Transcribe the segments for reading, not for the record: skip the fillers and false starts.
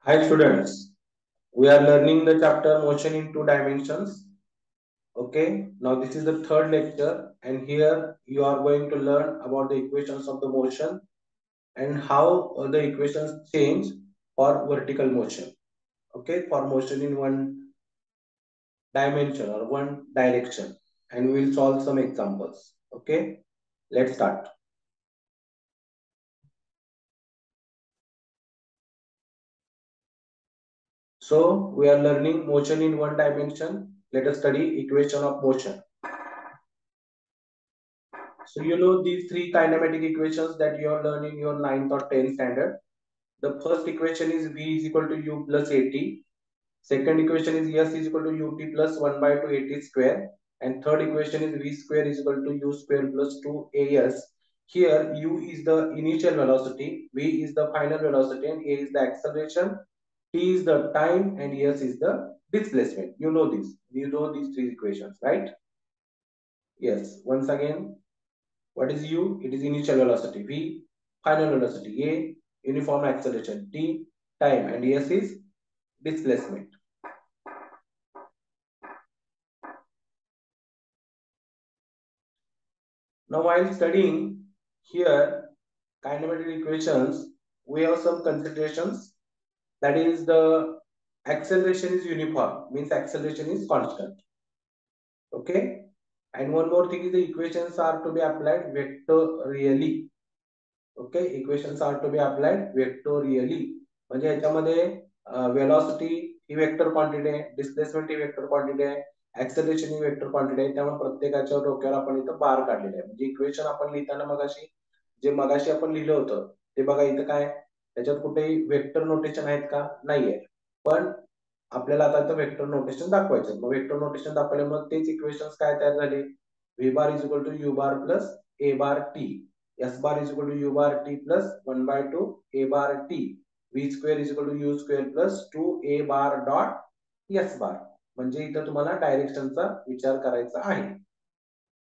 Hi students, we are learning the chapter motion in two dimensions. Okay, now this is the third lecture and here you are going to learn about the equations of the motion and how the equations change for vertical motion. Okay, for motion in one dimension or one direction, and we will solve some examples. Okay, let's start. So we are learning motion in one dimension. Let us study equation of motion. So you know these three kinematic equations that you are learning in your 9th or 10th standard. The first equation is V is equal to U plus AT. Second equation is S is equal to UT plus 1 by 2 AT square. And third equation is V square is equal to U square plus 2 AS. Here U is the initial velocity, V is the final velocity, and A is the acceleration, T is the time, and S is the displacement. You know this. You know these three equations, right? Yes. Once again, what is U? It is initial velocity. V, final velocity. A, uniform acceleration. T, time. And S is displacement. Now, while studying here kinematic equations, we have some considerations. That is, the acceleration is uniform, means acceleration is constant. Okay. And one more thing is the equations are to be applied vectorially. Okay equations are to be applied vectorially म्हणजे याच्यामध्ये velocity ही vector quantity आहे, displacement ही vector quantity आहे, acceleration ही vector quantity आहे. त्यामुळे प्रत्येकाच्या डोक्यावर आपण इथं बार काढलेले आहे. म्हणजे इक्वेशन आपण लिहिताना मगाशी आपण लिहिलं होतं ते बघा इथं काय त्याच्यात कुठेही वेक्टर नोटेशन आहेत का? नाहीये. पण आपल्याला आता इथं वेक्टर नोटेशन दाखवायचं. मग वेक्टर नोटेशन दाखवल्यामुळे तेच इक्वेशन्स काय तयार झाले? V bar is equal to U bar plus A bar T. S bar is equal to U bar T plus 1 by 2 A bar T. V square is equal to U square plus 2 A bar dot S bar. म्हणजे इथं तुम्हाला डायरेक्शनचा विचार करायचा आहे.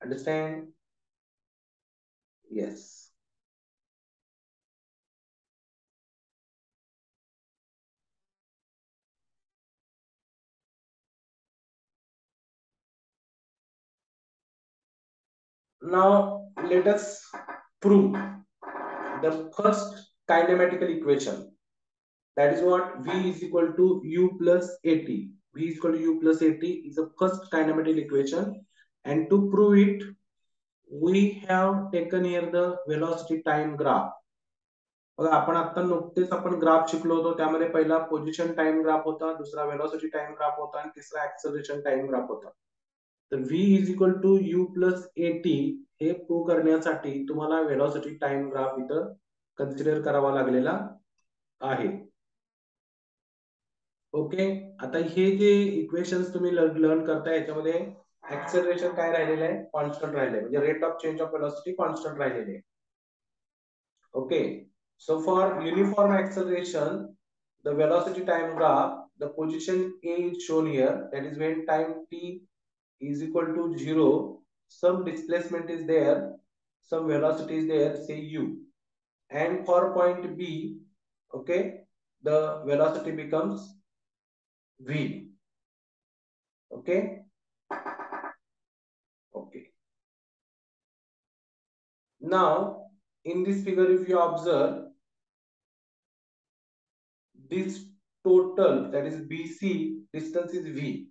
Understand? Yes. Now let us prove the first kinematical equation. That is what V is equal to U plus AT. V is equal to U plus AT is the first kinematic equation, and to prove it, we have taken here the velocity time graph. बघा आपण आता नुकतेच आपण graph शिकलो होतो. त्यामध्ये पहिला position time graph होता, दुसरा वेलॉसिटी टाइम ग्राफ होता आणि तिसरा ऍक्सेलरेशन टाइम ग्राफ होता. तर V is equal to U plus AT हे प्रूव्ह करण्यासाठी तुम्हाला वेलॉसिटी टाइम ग्राफ इथं कन्सिडर करावा लागलेला आहे. ओके. आता हे जे इक्वेशन्स तुम्ही लर्न करताय याच्यामध्ये ऍक्सेलरेशन काय राहिलेलं आहे? कॉन्स्टंट राहिलेलं आहे. म्हणजे rate of change of velocity constant राहिलेली आहे. Okay, so for uniform acceleration, the velocity time graph, the position A is shown here. That is when time t is equal to 0, some displacement is there, some velocity is there, say u. And for point B, okay, the velocity becomes v. Okay, okay. Now, in this figure, if you observe, this total, that is BC distance is V,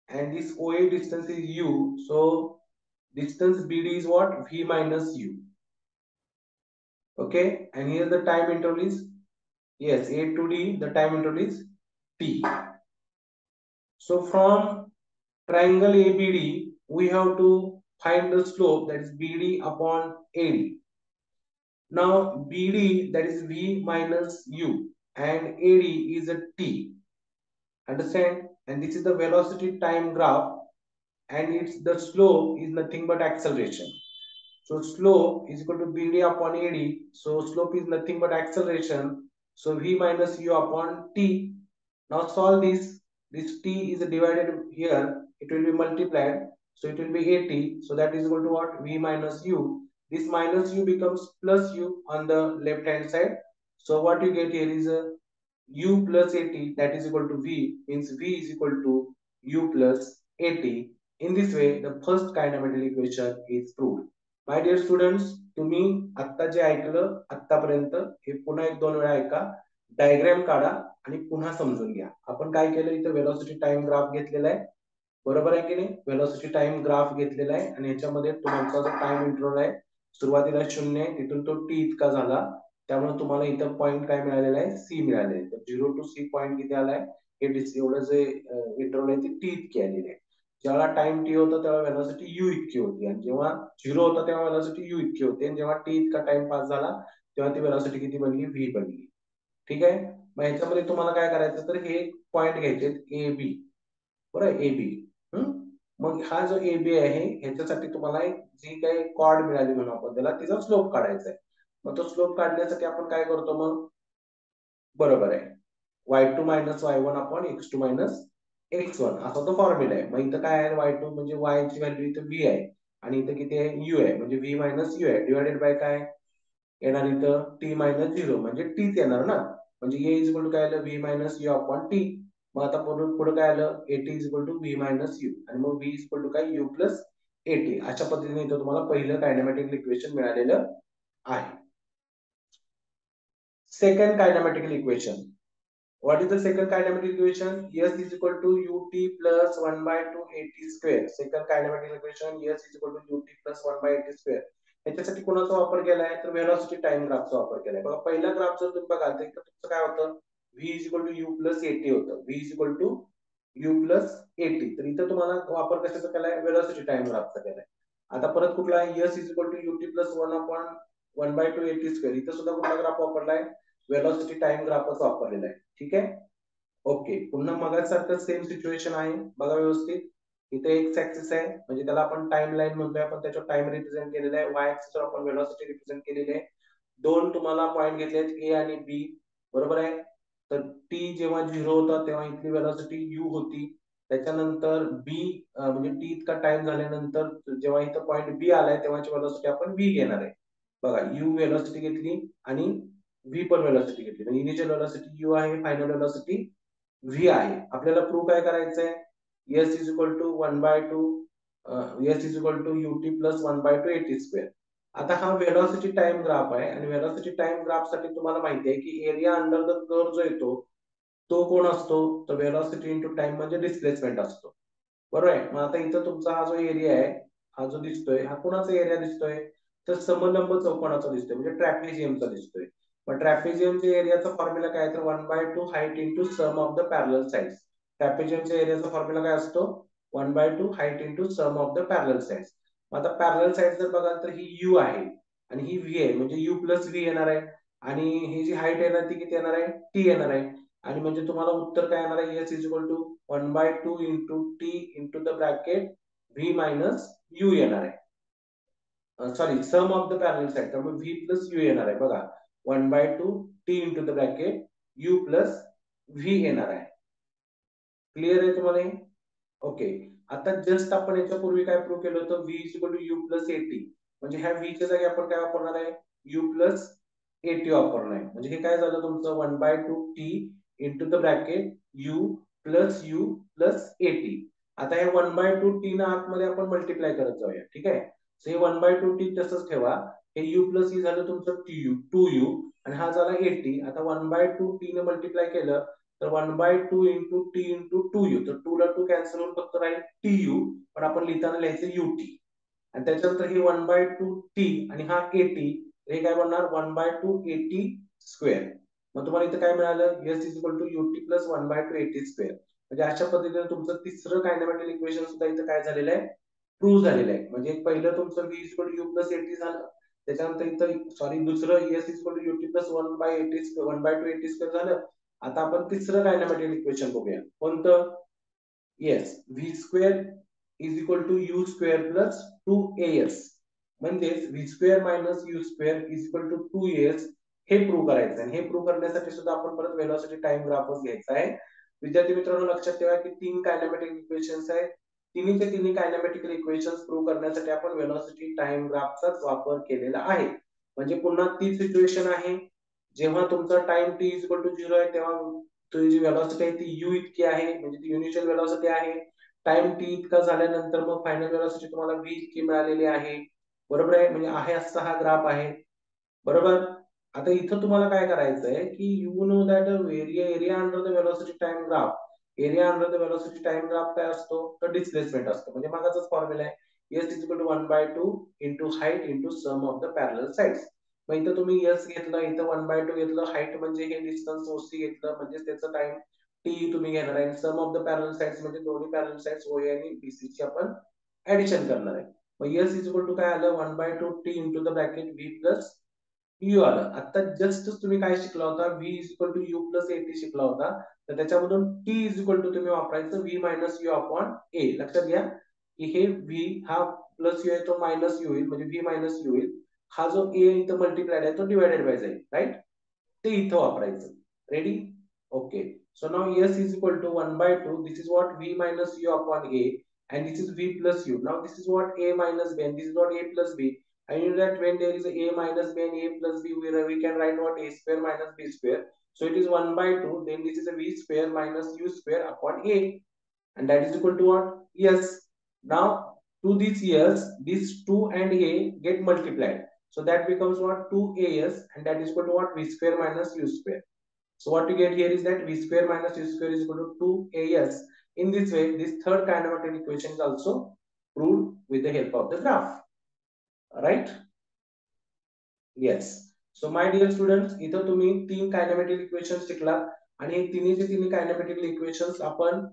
and this OA distance is U. So distance BD is what? V minus U. Okay, and here the time interval is, yes, A to D, the time interval is T. So from triangle ABD, we have to find the slope, that is BD upon AD. Now BD, that is V minus U, and AD is a T. Understand? And this is the velocity time graph, and it's the slope is nothing but acceleration. So slope is equal to BD upon AD. So slope is nothing but acceleration. So V minus U upon T. Now solve this. This T is divided here. It will be multiplied. So it will be AT. So that is equal to what? V minus U. This minus U becomes plus U on the left hand side. So what you get here is u plus at that is equal to v means v is equal to u plus at. In this way the first kinematical equation is proved. My dear students, तुम्ही आता जे ऐकलं आतापर्यंत हे पुन्हा एक दोन वेळा ऐका, डायग्राम काढा आणि पुन्हा समजून घ्या. आपण काय केलं इथं वेलोसिटी टाइम ग्राफ घेतलेला आहे, बरोबर आहे की नाही. वेलोसिटी टाइम ग्राफ घेतलेला आहे आणि ह्याच्यामध्ये तुमचा जो टाइम इंटरवल आहे सुरुवातीला 0 आहे, तिथून तो टी इतका झाला, त्यामुळे तुम्हाला इथं पॉइंट काय मिळालेला आहे, सी मिळालेला आहे. तर 0 टू सी पॉइंट किती आलाय, हे एवढं जे इंटरवल आहे ते टी इतकी आलेली आहे. जेव्हा टाइम टी होता तेव्हा वेलोसिटी यू इतकी होती आणि जेव्हा 0 होता तेव्हा वेलोसिटी यू इतकी होती आणि जेव्हा टी इतका टाइम पास झाला तेव्हा ती वेलोसिटी किती बनली, व्ही बनली. ठीक आहे. मग ह्याच्यामध्ये तुम्हाला काय करायचं, तर हे पॉइंट घ्यायचे ए बी, बरोबर, ए बी. मग हा जो ए बी आहे ह्याच्यासाठी तुम्हाला जी काही कॉर्ड मिळाली म्हणून आपण त्याला तिचा स्लोप काढायचा आहे. मग तो स्लोप काढण्यासाठी आपण काय करतो मग, बरोबर आहे, y2 minus y1 upon x2 minus x1 असा तो फॉर्म्युला आहे. मग इथं काय आहे, y2 म्हणजे y ची व्हॅल्यू इथं v आहे आणि इथं किती आहे, u आहे, म्हणजे v मायनस u आहे डिवायडेड बाय काय येणार इथं टी मायनस 0 म्हणजे टीच येणार ना, म्हणजे ए इज इक्वल टू काय आलं, V minus U upon T. मग आता पुढे काय आलं, AT is equal to V minus U आणि मग व्ही इज इक्वल टू काय, यू प्लस एटी. अशा पद्धतीने इथं तुम्हाला पहिलं कायनेमॅटिकल इक्वेशन मिळालेलं आहे. Second kinematical equation, what is the second kinematic equation, s is equal to ut plus 1 by 2 at square. second kinematic equation, s is equal to ut plus 1 by 8 square. याच्यासाठी कोणाचा वापर केलाय, तर velocity time ग्राफचा वापर केलाय. बघा पहिला graph जर तुम्ही बघाल तर तुमचं काय होतं, v is equal to u plus at होतं, v is equal to u plus at. तर इथं तुम्हाला वापर कशाचा केलाय, वेलोसिटी टाइम ग्राफचा केलाय. आता परत कुठला आहे, s is equal to ut plus 1 upon 1 by 2 at square. इथं सुद्धा कुठला ग्राफ वापरलाय, वेलोसिटी टाइम ग्राफच वापरलेला आहे. ठीक आहे. ओके, पुन्हा मगासारखं सेम सिच्युएशन आहे, बघा व्यवस्थित. इथे एक्स ऍक्सिस आहे म्हणजे त्याला आपण टाइम लाईन म्हणतोय, आपण त्याच्यावर टाइम रिप्रेझेंट केलेला आहे. वाय ऍक्सिस वर आपण वेलोसिटी रिप्रेझेंट केलेली आहे. दोन तुम्हाला पॉइंट घेतले आहेत, ए आणि बी, बरोबर आहे. तर टी जेव्हा 0 होता तेव्हा इथली वेलोसिटी यू होती. त्याच्यानंतर बी म्हणजे टी इतका टाइम झाल्यानंतर जेव्हा इथं पॉइंट बी आलाय तेव्हाची वेलोसिटी आपण व्ही घेणार आहे. बघा, यू वेलोसिटी घेतली आणि व्ही पण वेलोसिटी घेतली, म्हणजे इनिशियल वेलोसिटी यू आहे, फायनल वेलोसिटी व्ही आहे. आपल्याला प्रूव्ह काय करायचंय, S is equal to 1 by 2 S is equal to UT plus 1 by 2 AT square. आता हा वेलोसिटी टाइम ग्राफ आहे आणि वेलोसिटी टाइम ग्राफ साठी तुम्हाला माहिती आहे की एरिया अंडर द कर्व जो येतो तो कोण असतो, तर वेलोसिटी इंटू टाइम म्हणजे डिस्प्लेसमेंट असतो, बरोबर आहे. मग आता इथं तुमचा हा जो एरिया आहे, हा जो दिसतोय हा कोणाचा एरिया दिसतोय, तर समलंब चौकोनाचा दिसतोय, म्हणजे ट्रॅपेझियमचा दिसतोय. मग ट्रॅपेझियमच्या एरियाचा फॉर्म्युला काय, तर 1 by 2 height into sum of the parallel sides. ट्रॅपेझियमच्या एरियाचा फॉर्म्युला काय असतो, 1 by 2 height into sum of the parallel sides. आता पॅरलल साइड जर बघाल तर ही यू आहे आणि ही व्ही आहे, म्हणजे यू प्लस व्ही येणार आहे आणि ही जी हाईट येणार ती किती येणार आहे, टी येणार आहे. आणि म्हणजे तुम्हाला उत्तर काय येणार आहे, S is equal to 1 by 2 into T into the bracket V minus U येणार आहे. Sorry, sum of the parallel side, त्यामुळे व्ही प्लस यू येणार आहे. बघा, 1 by 2 T into the bracket U plus V येणार आहे. क्लिअर आहे तुम्हाला? ओके. आता जस्ट आपण याच्यापूर्वी काय प्रूव्ह केलं होतं, V is equal to U plus AT, म्हणजे ह्या व्ही च्या जागी आपण काय वापरणार आहे, यू प्लस एटी वापरणार आहे. म्हणजे हे काय झालं तुमचं, 1 by 2 T into the bracket U plus AT. आता हे 1 बाय 2 टी ना आतमध्ये आपण मल्टिप्लाय करत जाऊया. ठीक आहे. सो हे 1 बाय 2 टी तसंच ठेवा, हे यू प्लस ही झालं तुमचं टू यू आणि हा झाला एटी. आता 1 बाय 2 टी ने मल्टिप्लाय केलं तर 1 by 2 into T into two U, तर 2 ला 2 कॅन्सल होऊन फक्त राहील टी यू, पण आपण लिहिताना लिहायचं यू टी. आणि त्याच्यानंतर ही 1 बाय 2 टी आणि हा एटी, हे काय बनणार, 1 बाय 2 एटी स्क्वेअर. मग तुम्हाला इथं काय मिळालं, S is equal to UT plus 1 by 2 AT square. म्हणजे अशा पद्धतीने तुमचं तिसरं कायनेमॅटिक इक्वेशन सुद्धा इथं काय झालेलं आहे, प्रूव्ह झालेलं आहे. म्हणजे पहिलं तुमचं V is equal to U plus AT झालं, त्याच्यानंतर इथं सॉरी दुसरं S is equal to UT plus 1 by 2 AT square झालं. आता आपण तिसरं कायनेमॅटिक इक्वेशन बघूया, कोणतं, yes, V square is equal to U square plus 2as, म्हणजेच V square minus U square is equal to 2as. हे prove करायचं आणि हे प्रूव्ह करण्यासाठी सुद्धा आपण परत वेलोसिटी टाइम ग्राफच घ्यायचा आहे. विद्यार्थी मित्रांनो, लक्षात ठेवा की 3 कायनेमॅटिक इक्वेशन्स आहेत. तिन्हीचे तिन्ही कायनेमॅटिकल इक्वेशन्स प्रूव्ह करण्यासाठी आपण वेलोसिटी टाइम ग्राफचाच वापर केलेला आहे. म्हणजे पुन्हा तीच सिच्युएशन आहे, जेव्हा तुमचा टाइम t इक्वल टू 0 आहे तेव्हा तुझी जी वेलॉसिटी आहे ती u इतकी आहे, म्हणजे ती इनिशियल वेलॉसिटी आहे. टाइम t इतका झाल्यानंतर मग फायनल वेलॉसिटी तुम्हाला v इतकी मिळालेली आहे. बरोबर आहे, म्हणजे आहे असा हा ग्राफ आहे. बरोबर. आता इथं तुम्हाला काय करायचंय की you know that area under the velocity time graph, area under the velocity time graph काय असतो, तर डिस्प्लेसमेंट असतो. म्हणजे मागाचाच फॉर्म्युला आहे, s is equal to 1/2 into height into sum of the parallel sides. मग इथं तुम्ही s घेतलं, इथं 1/2 घेतलं, हाईट म्हणजे हे डिस्टन्स ओसी घेतलं, म्हणजे त्याचं टाइम t तुम्ही घेणार आहे. सम ऑफ द पॅरलल साइड्स म्हणजे दोन्ही पॅरलल साइड्स OA आणि BC ची आपण ऍडिशन करणार आहे. मग s इज इक्वल टू काय आलं, 1/2 t into the bracket v plus U आलं. आता जस्ट तुम्ही काय शिकला होता, v is equal to U plus A T शिकला होता. तर त्याच्यामधून t इज इक्वल टू तुम्ही वापरायचं v मायनस यू अपॉन ए. लक्षात घ्या की हे v हा प्लस यू आहे तो मायनस यू होईल, म्हणजे v मायनस यू होईल. हा जो a इथं मल्टिप्लाइड आहे तो डिवायडेड बाय जाईल, राईट. ते इथं वापरायचं. Ready? Okay. So now s is equal to 1/2. This is what v minus u upon a, and this is v plus u. Now this is what a minus b, and this is what a plus b. I know that when there is a minus b and a plus b, we can write what a square minus b square. So it is 1/2. Then this is a v square minus u square upon a, and that is equal to what? Yes. Now to these years, these 2 and a get multiplied. So that becomes what? 2as, and that is equal to what? V square minus u square. So what you get here is that v square minus u square is equal to 2as. In this way, this third kinematic equation is also proved with the help of the graph. Right? Yes. So my dear students, इथं तुम्ही 3 kinematic equations शिकलात, आणि हे तिन्हीचे तिन्ही kinematic equations आपण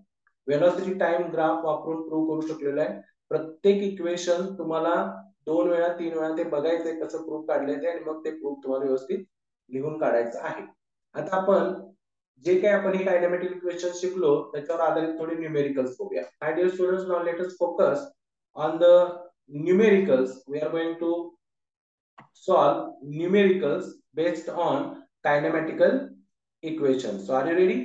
velocity time graph वापरून prove करू शकलेलो आहे. प्रत्येक इक्वेशन तुम्हाला 2 वेळा 3 वेळा ते बघायचंय कसं प्रूव्ह काढले ते, आणि मग ते प्रूव्ह तुम्हाला व्यवस्थित लिहून काढायचं आहे. आता आपण जे काही आपण हे कायनेमॅटिक इक्वेशन शिकलो त्याच्यावर आधारित थोडी न्यूमेरिकल्स बघूया. My dear students, now let us focus on the numericals. We are going to solve numericals based on kinematical equations. So are you ready?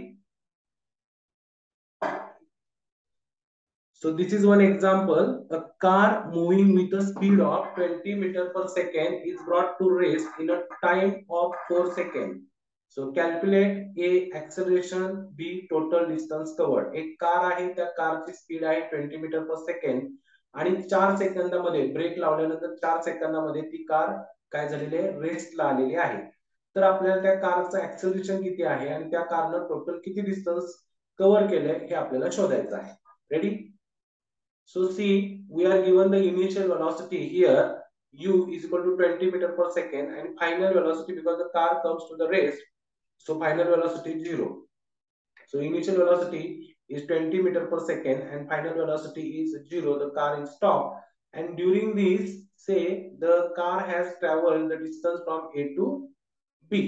So this is one example. A car moving with a speed of 20 meter per second is brought to rest in a time of 4 seconds. So calculate A acceleration, B total distance covered. एक car आहे, त्या कारची speed आहे 20 metre पर second, आणि 4 सेकंदामध्ये break लावल्यानंतर 4 सेकंदामध्ये ती car काय झालेली आहे, रेस्टला आलेली आहे. तर आपल्याला त्या कारचं ऍक्सेलरेशन किती आहे आणि त्या कारनं टोटल किती डिस्टन्स कव्हर केलंय हे आपल्याला शोधायचं आहे. Ready? So see, we are given the initial velocity here, u is equal to 20 meter per second, and final velocity, because the car comes to the rest, so final velocity is 0. So initial velocity is 20 meter per second and final velocity is 0. The car is stopped, and during this, say the car has traveled the distance from A to B.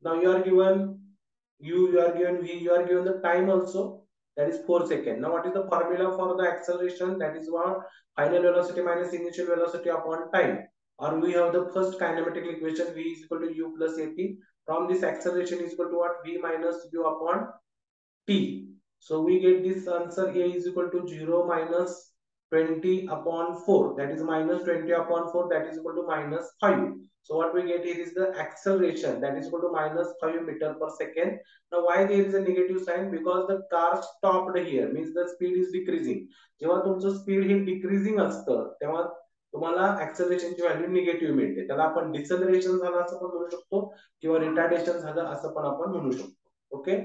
Now you are given u, you are given v, you are given the time also, that is 4 seconds. Now what is the formula for the acceleration? That is what? Final velocity minus initial velocity upon time. Or we have the first kinematic equation, v is equal to u plus at. From this, acceleration is equal to what? V minus u upon t. So we get this answer, a is equal to 0 minus 20 upon 4, that is minus 20 upon 4, that is equal to minus 5. So what we get here is the acceleration, that is equal to minus 5 meter per second. Now why there is a negative sign? Because the car stopped here, means the speed is decreasing. जेव्हा तुमचं speed हे decreasing असतं तेव्हा तुम्हाला ऍक्सेलरेशनची value negative मिळते. त्याला आपण deceleration झालं असं पण म्हणू शकतो, किंवा रिटार्डेशन झालं असं पण आपण म्हणू शकतो. ओके.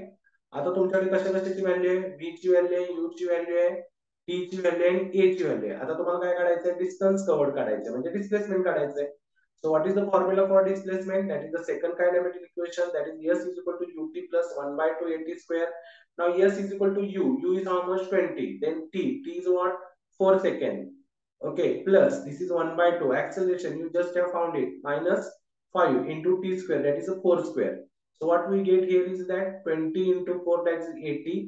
आता तुमच्याकडे कशा कशाची व्हॅल्यू आहे, v ची व्हॅल्यू आहे, u ची व्हॅल्यू आहे, t ची व्हॅल्यू आहे आणि a ची व्हॅल्यू आहे. आता तुम्हाला काय काढायचं आहे, डिस्टन्स कव्हर्ड काढायचं म्हणजे डिस्प्लेसमेंट काढायचं आहे. So what is the formula for displacement? That is the second kinematic equation, that is s is equal to ut plus 1/2 at square. Now s is equal to u is how much? 20. Then t is what? 4 seconds. Okay, plus this is 1/2 acceleration, you just have found it, minus 5 into t square, that is a 4 square. So what we get here is that 20 into 4, that is 80.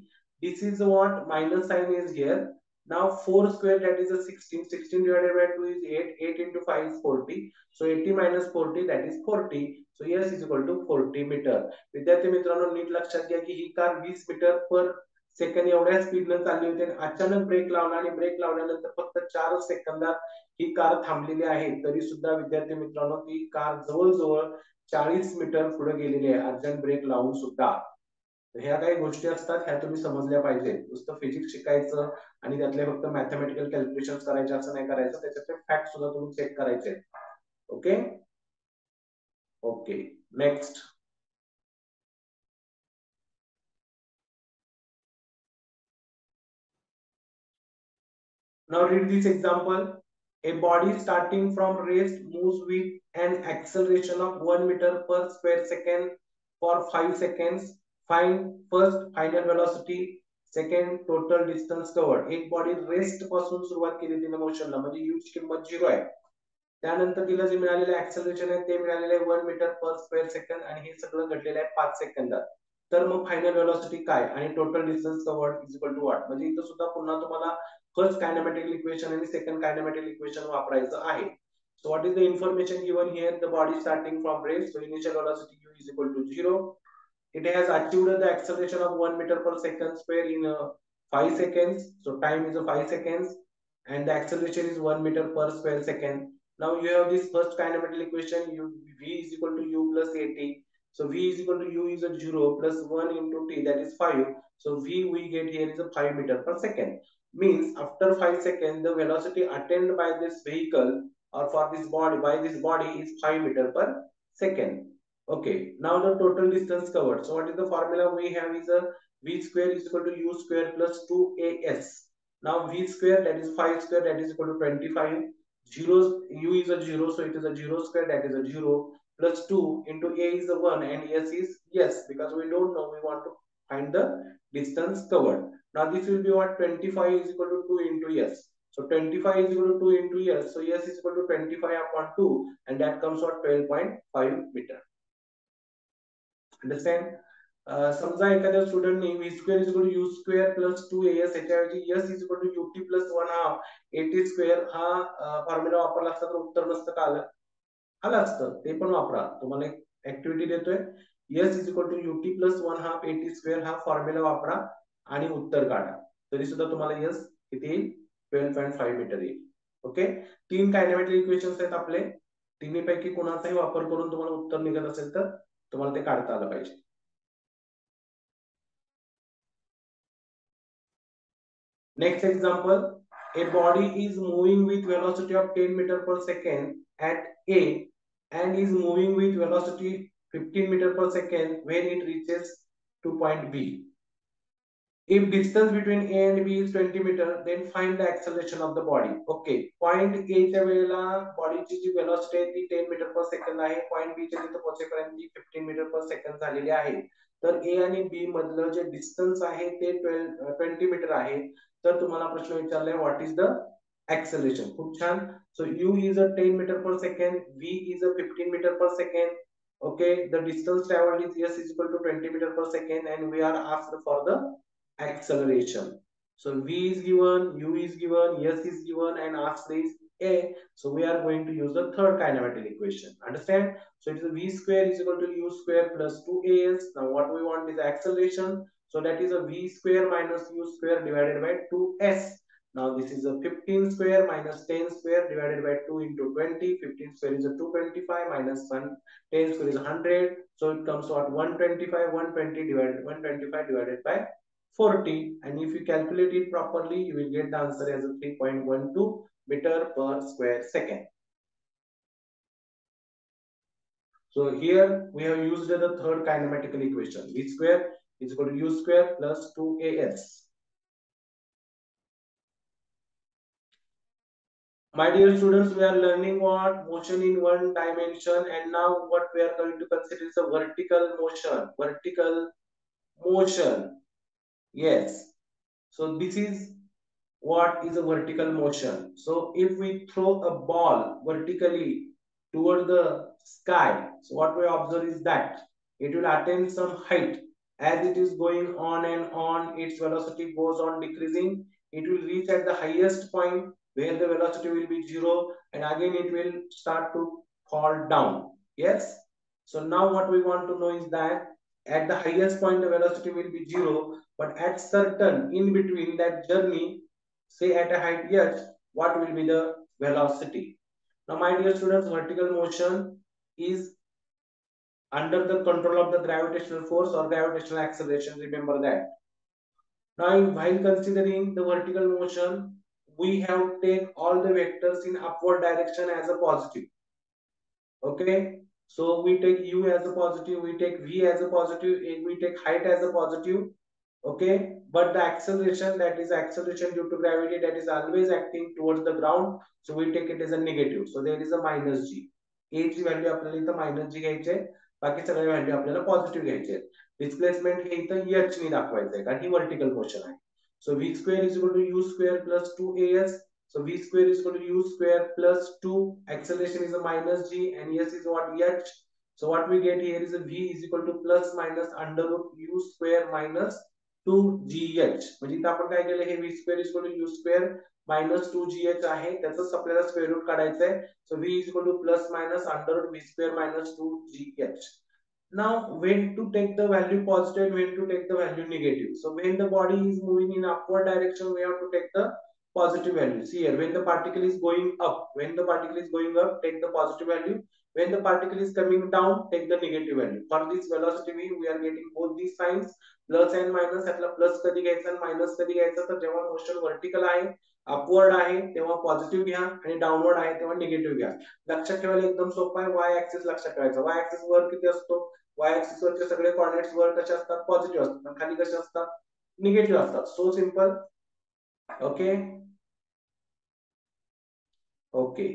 This is what? Minus sign is here. Now 4 square, that is a 16. 16 divided by 2 is 8. 8 into 5 is 40. So 80 minus 40, that is 40. So s is equal to 40 meter. विद्यार्थी मित्रांनो, नीट लक्षात घ्या की ही car 20 metre पर second एवढ्या स्पीडने चालली होती आणि अचानक ब्रेक लावला, आणि ब्रेक लावल्यानंतर फक्त 4 सेकंदात ही कार थांबलेली आहे तरी सुद्धा विद्यार्थी मित्रांनो ती कार जवळजवळ 40 मीटर पुढे गेलेली आहे अर्जंट ब्रेक लावून सुद्धा. ह्या काही गोष्टी असतात ह्या तुम्ही समजल्या पाहिजे. नुसतं फिजिक्स शिकायचं आणि त्यातले फक्त मॅथमॅटिकल कॅल्क्युलेशन करायचे असं नाही करायचं, त्याच्यातले फॅक्ट सुद्धा तुम्ही चेक करायचे. Okay okay next. Now read this example. A body starting from rest moves with an acceleration of 1 meter per square second for 5 seconds. Find first final velocity, second total distance covered. एक body rest पासून सुरुवात केली तिने मोशनला म्हणजे u ची किंमत 0 आहे. त्यानंतर तिला जे मिळालेले ऍक्सेलरेशन आहे ते मिळालेले आहे 1 मीटर पर स्क्वेअर सेकंड आणि हे सगळं घडलेलं आहे 5 सेकंदात. तर मग फायनल व्हेलॉसिटी काय आणि total distance covered is equal to what. म्हणजे इथं सुद्धा पुन्हा तुम्हाला फर्स्ट कायनेमॅटिकल इक्वेशन आणि सेकंड कायनेमॅटिकल इक्वेशन वापरायचं आहे. So what is the information given here? The body starting from rest, so initial velocity u is equal to 0. It has achieved the acceleration of 1 meter per second square in 5 seconds. So time is 5 seconds and the acceleration is 1 meter per square second. Now you have this first kinematical equation u v is equal to u plus at. So v is equal to u is a 0 plus 1 into t, that is 5. So v we get here is a 5 meter per second. Means after 5 seconds the velocity attained by this vehicle or for this body is 5 meter per second. Okay, now the total distance covered. So what is the formula we have is a v square is equal to u square plus 2as. Now v square, that is 5 square, that is equal to 25. Zeros, u is a 0, so it is a 0 square, that is a 0 plus 2 into a is a 1 and s is yes, because we don't know, we want to find the distance covered. Now this will be what, 25 is equal to 2 into s. So 25 is equal to 2 into s, so s is equal to 25 upon 2 and that comes what, 12.5 meter. Understand. समजा एखाद्या स्टुडंटने v square is equal to u square plus 2as याच्याऐवजी s is equal to ut plus 1 half at square हा formula वापरला असता तर उत्तर नसतं का आलं? आलं असतं. ते पण वापरा. तुम्हाला एक ऍक्टिव्हिटी देतोय. s is equal to ut plus 1 half at square हा फॉर्म्युला वापरा आणि उत्तर काढा. तरी सुद्धा तुम्हाला s किती येईल? 12.5 मीटर येईल. ओके, तीन कायनेमॅटिक इक्वेशन्स आहेत आपले. तिन्ही पैकी कोणाचाही वापर करून तुम्हाला उत्तर निघत असेल तर तुम्हाला ते काढता आलं पाहिजे. Next example. A body is moving with velocity of 10 meter per second at A and is moving with velocity 15 meter per second when it reaches to point B. If distance between A and B is 20 meter, then find the acceleration of the body. Okay, point A च्या वेळेला बॉडीची जी velocity आहे ती 10 metre per second आहे. Point बी च्या तिथे पोहोचेपर्यंत ती 15 मीटर पर सेकंद झालेली आहे. तर ए आणि बी मधलं जे डिस्टन्स आहे ते 20 मीटर आहे. तर तुम्हाला प्रश्न विचारलाय व्हॉट इज द acceleration. खूप छान. So u is a 10 meter per second, v is a 15 meter per second. Okay, the distance traveled is s is equal to 20 meter per second and we are asked for the acceleration. So v is given, u is given, s is given and asked is a. So we are going to use the third kinematic equation. Understand? So it is v square is equal to u square plus 2as. Now what we want is acceleration. So that is a v square minus u square divided by 2s. Now this is a 15 square minus 10 square divided by 2 into 20. 15 square is a 225 minus 1. 10 square is 100. So it comes to what, 125. 125 divided by 40. And if you calculate it properly, you will get the answer as a 3.12 meter per square second. So here we have used the third kinematical equation. V square is equal to u square plus 2as. My dear students, we are learning what motion in one dimension, and now what we are going to consider is a vertical motion. Vertical motion. Yes. So this is what is a vertical motion. So if we throw a ball vertically toward the sky, so what we observe is that it will attain some height. As it is going on and on, its velocity goes on decreasing. It will reach at the highest point where the velocity will be 0 and again it will start to fall down. Yes. So now what we want to know is that at the highest point the velocity will be 0, but at certain in between that journey, say at a height h, what will be the velocity. Now, my dear students, vertical motion is under the control of the gravitational force or gravitational acceleration. Remember that. Now, while considering the vertical motion, we have take all the vectors in upward direction as a positive. Okay, so we take u as a positive, we take v as a positive, we take height as a positive. Okay, but the acceleration, that is acceleration due to gravity, that is always acting towards the ground, so we take it as a negative. So there is a minus g. A ची value आपल्याला इथं minus जी घ्यायची आहे, बाकी सगळ्या value आपल्याला positive घ्यायचे आहेत. डिस्प्लेसमेंट हे इथं h नी दाखवायचं आहे कारण ही वर्टिकल मोशन आहे. So v square is equal to u square plus 2as. So v square is equal to u square plus 2. Acceleration is a minus g and s is what, h. So what we get here is a v is equal to plus minus under root u square minus 2gh. म्हणजे इथं आपण काय केलं, हे v square is equal to u square minus 2gh आहे, त्याचंच आपल्याला square route काढायचं आहे. So v is equal to plus minus under root v square minus 2gh. Now, when to take the value positive and when to take the value negative. So when the body is moving in upward direction, we have to take the positive value. See here, when the particle is going up, take the positive value. When the particle is coming down, take the negative value. For this velocity v, we are getting both these signs, plus and minus. यातला plus कधी घ्यायचा आणि minus कधी घ्यायचा, तर जेव्हा motion vertical आहे, upward आहे, तेव्हा पॉझिटिव्ह घ्या आणि डाऊनवर्ड आहे तेव्हा निगेटिव्ह घ्या. लक्षात ठेवायला एकदम सोपं आहे. वाय ऍक्सिस लक्षात ठेवायचा. वाय ऍक्सिस वर किती असतो, वाय ऍक्सिस वरचे सगळे कोऑर्डिनेट्स वर कसे असतात, पॉझिटिव्ह असतात, खाली कसे असतात, निगेटिव्ह असतात. So simple. Okay okay.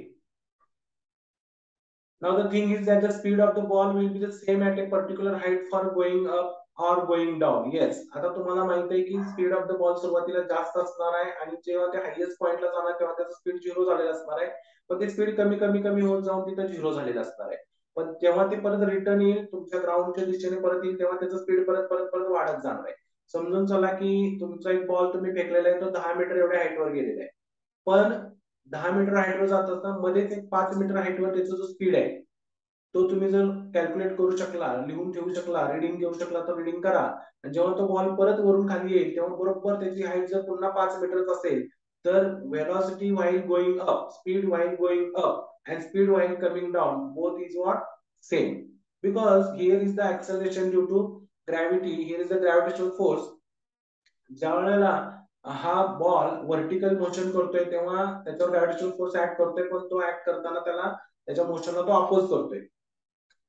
Now the thing is that the speed of the ball will be the same at a particular height for going up or going down. Yes, आता तुम्हाला माहित आहे की स्पीड ऑफ द बॉल सुरुवातीला जास्त असणार आहे आणि जेव्हा ते हायेस्ट पॉइंटला जाणार तेव्हा त्याचं स्पीड 0 झालेलं असणार आहे. पण ते स्पीड कमी कमी कमी होत जाऊन तिथं 0 झालेलं असणार आहे. पण जेव्हा ते परत रिटर्न येईल, तुमच्या ग्राउंडच्या दिशेने परत येईल, तेव्हा त्याचं स्पीड परत परत परत वाढत जाणार आहे. समजून चला की तुमचा एक बॉल तुम्ही फेकलेला आहे, तो 10 मीटर एवढ्या हाईटवर गेलेला आहे. पण 10 मीटर हाईटवर जात असताना मध्येच एक 5 मीटर हाईटवर त्याचा जो स्पीड आहे, तो तुम्ही जर कॅल्क्युलेट करू शकला, लिहून ठेवू शकला, रीडिंग घेऊ शकला, तर रीडिंग करा. आणि जेव्हा तो बॉल परत वरून खाली येईल, तेव्हा बरोबर त्याची हाईट जर पुन्हा 5 मीटरच असेल, तर velocity while going up, speed while going up and speed while coming down, both is what, same, because here is the acceleration due to gravity, here is the gravitational force. ज्या वेळेला हा ball vertical motion करतोय तेव्हा त्याच्यावर gravitational force act करतोय, पण तो act करताना त्याला त्याच्या मोशनला तो अपोज करतोय.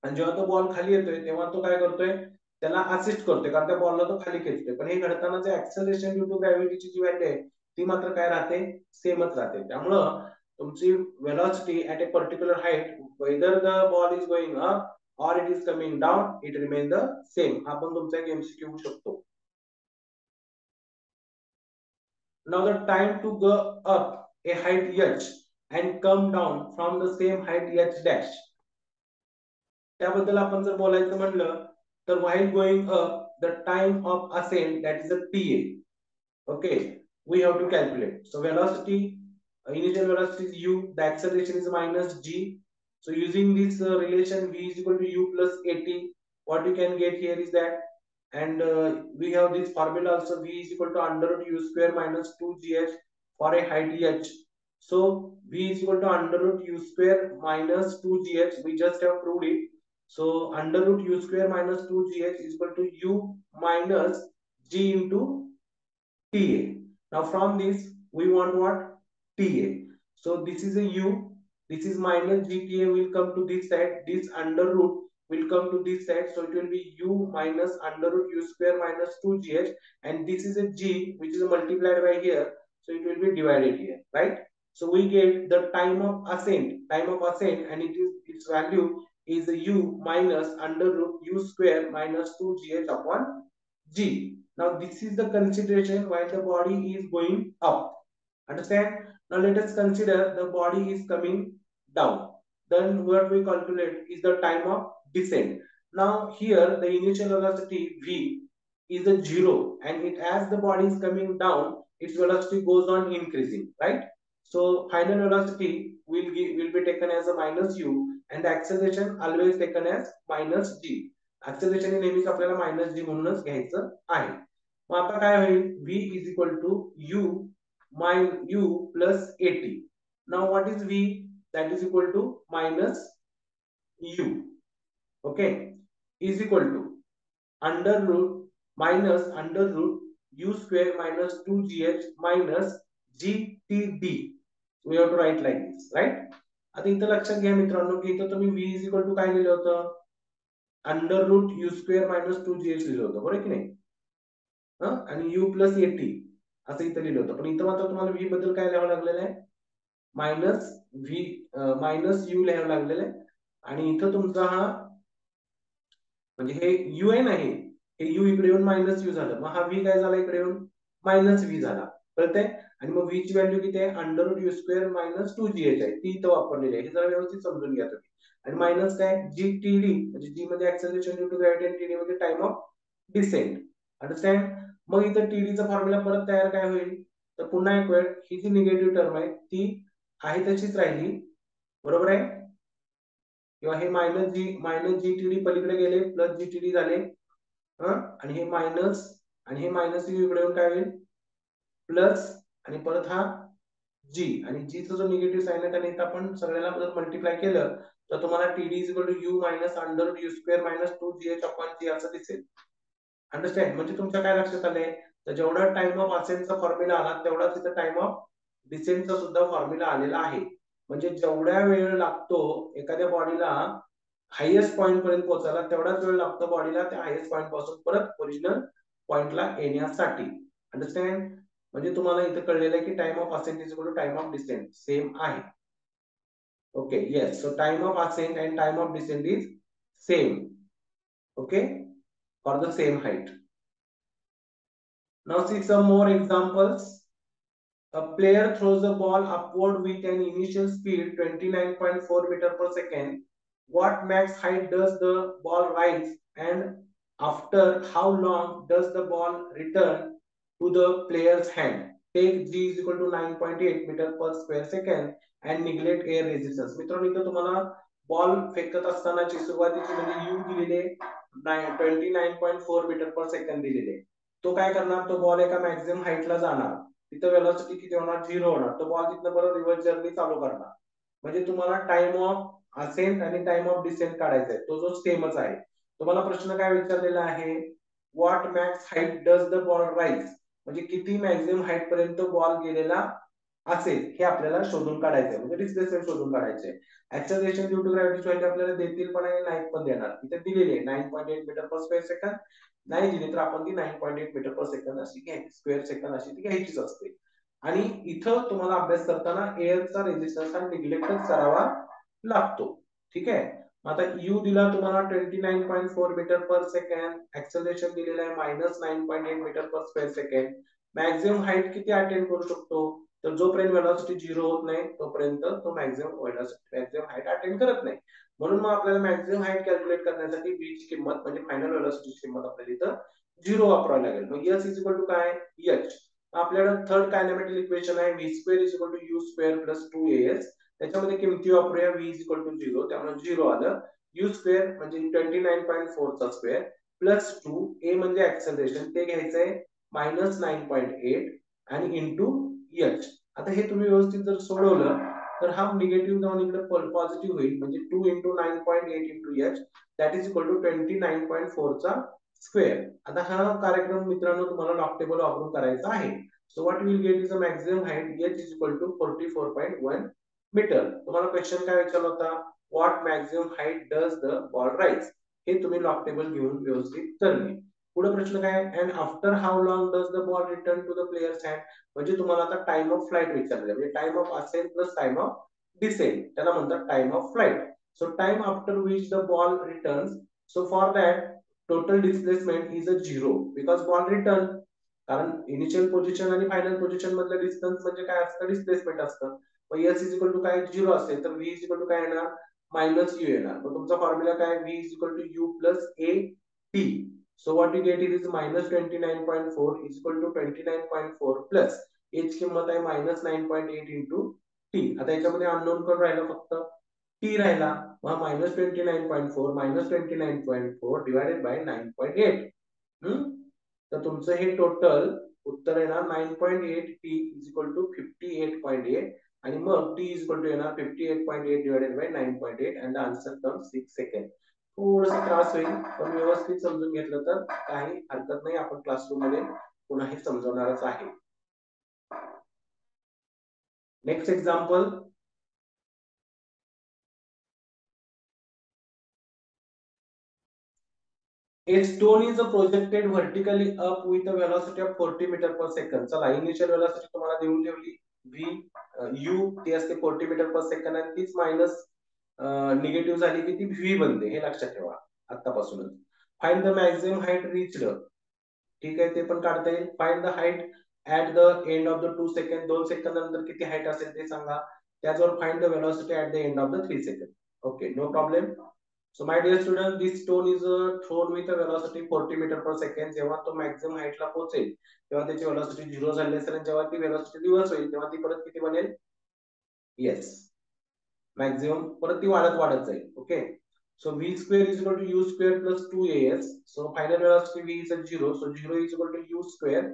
आणि जेव्हा तो बॉल खाली येतोय तेव्हा तो काय करतोय, त्याला असिस्ट करतोय, कारण त्या बॉलला तो खाली खेचतोय. पण हे घडताना जे ऍक्सेलरेशन ड्यू टू ग्रॅव्हिटीची जी व्हॅल्यू आहे ती मात्र काय राहते, सेमच राहते. त्यामुळं तुमची velocity at a particular height, whether the ball is going up or it is coming down, it remain the same. हा पण तुमचा एक एमसीक्यू होऊ शकतो. Now the time to go up a height h and come down from the same height h dash, त्याबद्दल आपण जर बोलायचं म्हटलं तर while going up the time of ascent, that is a ta. Okay, we have to calculate. So velocity, initial velocity is u, the acceleration is minus g. So using this relation v is equal to u plus at, what you can get here is that, and we have this formula also, v is equal to under root u square minus 2gh for a height h. So v is equal to under root u square minus 2gh, we just have proved it. So under root u square minus 2gh is equal to u minus g into ta. Now from this we want what, ta. So this is a u, this is minus gta will come to this side, this under root will come to this side, so it will be u minus under root u square minus 2gh, and this is a g which is multiplied by here, so it will be divided here, right? So we get the time of ascent, and it is, its value is u minus under root u square minus 2gh upon g. Now this is the consideration while the body is going up. Understand? Now let us consider the body is coming down. Then what we calculate is the time of descent. Now here the initial velocity v is a 0, and it, as the body is coming down, its velocity goes on increasing, right? So final velocity will be taken as a minus u, and the acceleration always taken as minus g. Acceleration हे नेहमीच आपल्याला minus जी म्हणूनच घ्यायचं आहे. मग आता काय होईल, v is equal to u plus 80. Now what is V? That is equal to minus U. Okay, is equal to under root minus under root U square minus 2GH minus GTD. We have to write like this, right? आता इथं लक्षात घ्या मित्रांनो की इथं तुम्ही V is equal to काय लिहिलं होतं? Under root U square minus 2GH लिहिलं होतं, बरोबर की नाही? आणि U प्लस AT असं इथं लिहिलं होतं, पण इथं मात्र तुम्हाला V बद्दल काय लिहावं लागलेलं आहे? मायनस V मायनस U लिहावं लागलेलं आहे. आणि इथं तुमचा हा म्हणजे हे U आहे ना, हे U इकडे येऊन मायनस U झालं, मग हा V काय झाला इकडे येऊन मायनस V झाला, कळतंय? आणि मग V ची व्हॅल्यू किती आहे? Under root U square minus 2GH आहे, ती इथं वापरलेली आहे. हे जरा व्यवस्थित समजून घ्या तुम्ही. आणि मायनस काय? GTD म्हणजे G मध्ये ऍक्सेलरेशन ड्यू टू ग्रॅव्हिटी आणि TD मध्ये टाइम ऑफ डिसेंट. अंडरस्टँड? मग इथं TD चा फॉर्म्युला परत तयार काय होईल? तर पुन्हा एक वेळ ही जी निगेटिव्ह टर्म आहे ती आहे तशीच राहिली, बरोबर आहे? किंवा हे मायनस GTD पलीकडे गेले, प्लस GTD झाले, आणि हे मायनस यू इकडे येऊन काय होईल? प्लस आणि परत हा G आणि G चा जो निगेटिव्ह साइन आहे त्याने आपण सगळ्याला जर मल्टिप्लाय केलं तर तुम्हाला TD is equal to U minus under root U square minus 2GH upon G असं दिसेल. अंडरस्टँड? म्हणजे तुमच्या काय लक्षात आलंय? तर जेवढा टाइम ऑफ असेंटचा फॉर्म्युला आला तेवढाच इथं टाइम ऑफ डिसेंटचा सुद्धा फॉर्म्युला आलेला आहे. म्हणजे जेवढा वेळ लागतो एखाद्या बॉडीला हायेस्ट पॉइंट पर्यंत पोहोचायला तेवढाच वेळ लागतो बॉडीला त्या हायेस्ट पॉइंट पासून परत ओरिजिनल पॉइंटला येण्यासाठी. अंडरस्टँड? म्हणजे तुम्हाला इथं कळलेलं आहे की time of ascent is equal to time of descent same आहे. Okay, yes. So time of ascent and time of descent is same. Okay, for the same height. Now see some more examples. A player throws a ball upward with an initial speed 29.4 meter per second. What max height does the ball rise, and after how long does the ball return to the player's hand? Take G is equal to 9.8 meter per square second and neglect air resistance. मित्रांनो इथं तुम्हाला ball फेकत असतानाची सुरुवातीची म्हणजे U दिलेले 29.4 metre per second दिलेले. तो काय करणार? तो बॉल एका मॅक्सिमम हाईटला जाणार, तिथं वेलोसिटी किती होणार? 0 होणार. तो बॉल तिथनं परत रिव्हर्स जर्नी चालू करणार. म्हणजे तुम्हाला टाइम ऑफ असेंट आणि टाइम ऑफ डिसेंट काढायचा आहे, तो जो सेमच आहे. तुम्हाला प्रश्न काय विचारलेला आहे? What max height does the ball rise, म्हणजे किती मॅक्सिमम हाईट पर्यंत बॉल गेलेला असेल हे आपल्याला शोधून काढायचंय, म्हणजे डिस्प्लेसमेंट शोधून काढायचंय. ऍक्सेलरेशन ड्यू टू ग्रॅव्हिटीची व्हॅल्यू आपल्याला देतील पण आहे, नाही पण देणार. इथे दिलेली आहे 9.8 मीटर पर स्क्वेअर सेकंड. नाही दिली तर आपण ती 9.8 मीटर पर सेकंद अशी घ्यायची, स्क्वेअर सेकंद अशी ती घ्यायचीच असते. आणि इथं तुम्हाला अभ्यास करताना एअरचा रेजिस्टन्स हा निग्लेक्टच करावा लागतो. ठीक आहे? आता यू दिला तुम्हाला 29.4 मीटर पर सेकंड, ऍक्सेलरेशन दिलेलं आहे minus 9.8 metre per square second. Maximum height किती अटेंड करू शकतो? तर जोपर्यंत वेलॉसिटी 0 होत नाही तोपर्यंत तो मॅक्सिमम हाईट अटेंड करत नाही. म्हणून मग आपल्याला मॅक्सिमम हाईट कॅल्क्युलेट करण्यासाठी v ची किंमत म्हणजे फायनल वेलॉसिटीची किंमत आपल्याला इथं 0 वापरावी लागेल. मग s इज इक्वल टू काय? h. आपल्याला थर्ड कायनेमॅटिक इक्वेशन आहे v square is equal to u square plus 2as. त्याच्यामध्ये किमती वापरूया. v इज इक्वल टू 0 त्यामुळे 0 आलं. u स्क्वेअर म्हणजे 29.4 चा स्क्वेअर प्लस 2 a म्हणजे ऍक्सेलरेशन ते घ्यायचंय मायनस 9.8 आणि इंटू h. आता हे तुम्ही व्यवस्थित जर सोडवलं तर हा निगेटिव्ह जाऊन इकडे पॉझिटिव्ह होईल, म्हणजे 2 into 9.8 into h that is equal to 29.4 चा स्क्वेअर. आता हा कार्यक्रम मित्रांनो तुम्हाला लॉग टेबल वापरून करायचा आहे. So what will get is a maximum height h is equal to 44.1 metre. तुम्हाला क्वेश्चन काय विचारला होता? What maximum height does the ball rise, हे तुम्ही लॉग टेबल घेऊन व्यवस्थित करणे. पुढे प्रश्न काय? And after how long does the ball return to the player's hand, म्हणजे तुम्हाला आता टाइम ऑफ फ्लाइट विचारले, म्हणजे time of ascent plus time of descent, त्याला म्हणतात time of flight. So time after which the ball returns, so for that total displacement is a 0 because ball return. कारण initial position आणि final position मधलं distance म्हणजे काय असतं? Displacement असतं. मग s इज इक्वल टू काय? 0 असेल तर v इज इक्वल टू काय येणार? मायनस u येणार. मग तुमचा फॉर्म्युला काय? v is equal to u plus a t. So what you get here is minus 29.4 is equal to 29.4 plus h किंमत आहे minus 9.8 into t. आता याच्यामध्ये अननोन कोण राहिला? फक्त t राहिला. मग minus 29.4 minus 29.4 divided by 9.8. तर तुमचं हे टोटल उत्तर येणार 9.8 t is equal to 58.8 आणि मग t इज इक्वल टू येणार 58.8 divided by 9.8 and the answer come 6 second. थोडस त्रास होईल पण व्यवस्थित समजून घेतलं तर काही हरकत नाही. आपण क्लासरूम मध्ये पुन्हा हे समजवणारच आहे. Next example. A stone is projected vertically up with a velocity of 40 meter per second. चला इनिशियल वेलोसिटी तुम्हाला देऊन ठेवली v u ती असते 40 मीटर पर सेकंड आणि तीच मायनस निगेटिव्ह झाली की ती v बनते. हे लक्षात ठेवा आतापासूनच. Find the maximum height reached. ठीक आहे, ते पण काढता येईल. Find the height at the end of the 2 second. 2 सेकंद नंतर किती हाईट असेल ते सांगा. त्याचवर find the velocity at the end of the 3 second. Okay, no problem. So my dear student, this stone is thrown with a velocity 40 meter per second. जेव्हा तो मॅक्सिमम हाईट ला पोहोचेल तेव्हा त्याची वेलोसिटी 0 झाली असेल आणि जेव्हा ती वेलोसिटी रिव्हर्स होईल तेव्हा ती परत किती बनेल? येस, मॅक्सिमम परत ती वाढत वाढत जाईल. Okay, so v square is equal to u square plus 2as. So final velocity v is at 0. So 0 is equal to u square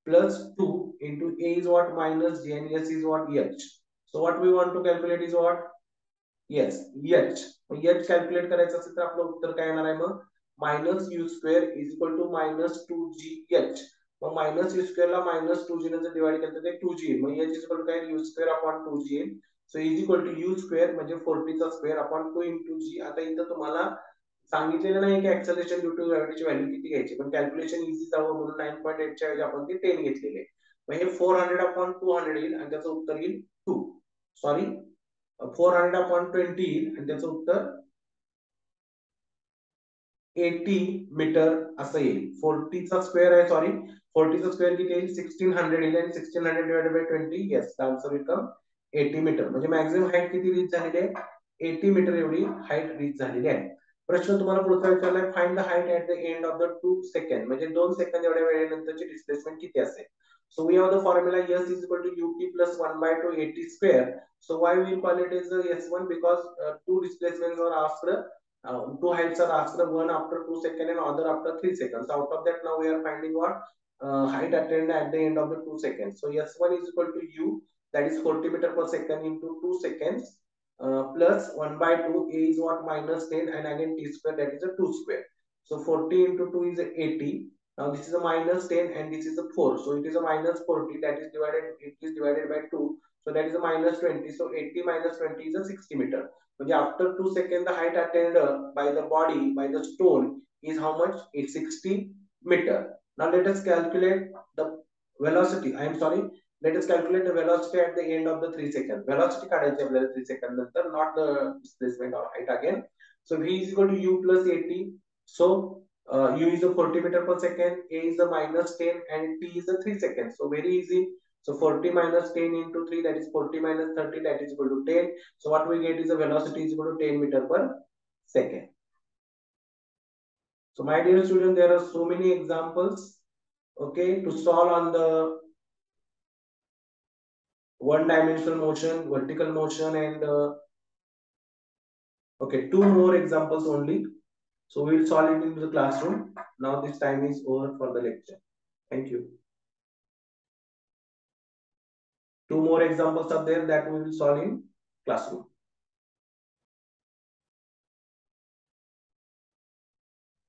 plus 2 into a is what? Minus j and s is what? h. So what we want to calculate is what? Yes, H. H calculate करायचं असेल तर आपलं उत्तर काय येणार आहे मग? Minus U square is equal to minus 2g H. मग मायनस यू स्क्वेअर ला मायनस 2g ने जर डिवाइड केलं तर ते 2g येईल. मग एच इज इक्वल टू काय? यू स्क्वेअर अपॉन 2g येईल. So is equal to U square म्हणजे 40 चा स्क्वेअर अपॉन 2 इंटू जी. आता इथं तुम्हाला सांगितलेलं नाही की ऍक्सेलरेशन ड्यू टू ग्रॅव्हिटीची व्हॅल्यू किती घ्यायची, पण कॅल्क्युलेशन इझी जावं म्हणून 9.8 च्या ऐवजी आपण ते 10 घेतलेले. मग हे 400 अपॉन 200 येईल आणि त्याचं उत्तर येईल 2. सॉरी, 400 अपॉन 20 येईल आणि त्याचं उत्तर 80 मीटर असं येईल. 40 चा स्क्वेअर आहे, सॉरी 40 चा स्क्वेअर किती येईल? 1600 येईल आणि 1600 divided by 20. Yes, the answer will come 80 metre. म्हणजे मॅक्सिमम हाईट किती रीच झालेली आहे? 80 मीटर एवढी हाईट रीच झालेली आहे. प्रश्न तुम्हाला पुढचा विचारलाय, find the height at the end of the 2 second. म्हणजे 2 सेकंद एवढ्या वेळेनंतरची डिस्प्लेसमेंट किती असेल? So we have the formula s is equal to ut plus 1 by 2 80 square. So why we will call it as s1? Because two displacements are asked, two heights are asked, one after 2 seconds and other after 3 seconds. Out of that now we are finding what? Height attained at the end of the 2 seconds. So s1 is equal to u, that is 40 meter per second into 2 seconds, plus 1 by 2, a is what? Minus 10 and again t square, that is a 2 square. So 40 into 2 is 80. Now this is a minus 10 and this is a 4. So it is a minus 40, that is divided by 2. So that is a minus 20. So 80 minus 20 is a 60 meter. But after 2 seconds, the height attained by the body, by the stone is how much? It's 60 meter. Now let us calculate the velocity. I am sorry. Let us calculate the velocity at the end of the 3 seconds. Velocity काढायची आपल्याला 3 seconds नंतर, not the displacement or height again. So v is equal to u plus 80. So u is a 40 meter per second, a is a minus 10 and t is a 3 seconds. So very easy. So 40 minus 10 into 3, that is 40 minus 30, that is equal to 10. So what we get is a velocity is equal to 10 meter per second. So my dear student, there are so many examples, okay, to solve on the one dimensional motion, vertical motion, and okay, 2 more examples only. So we will solve it into the classroom. Now this time is over for the lecture. Thank you. 2 more examples are there that we will solve in classroom.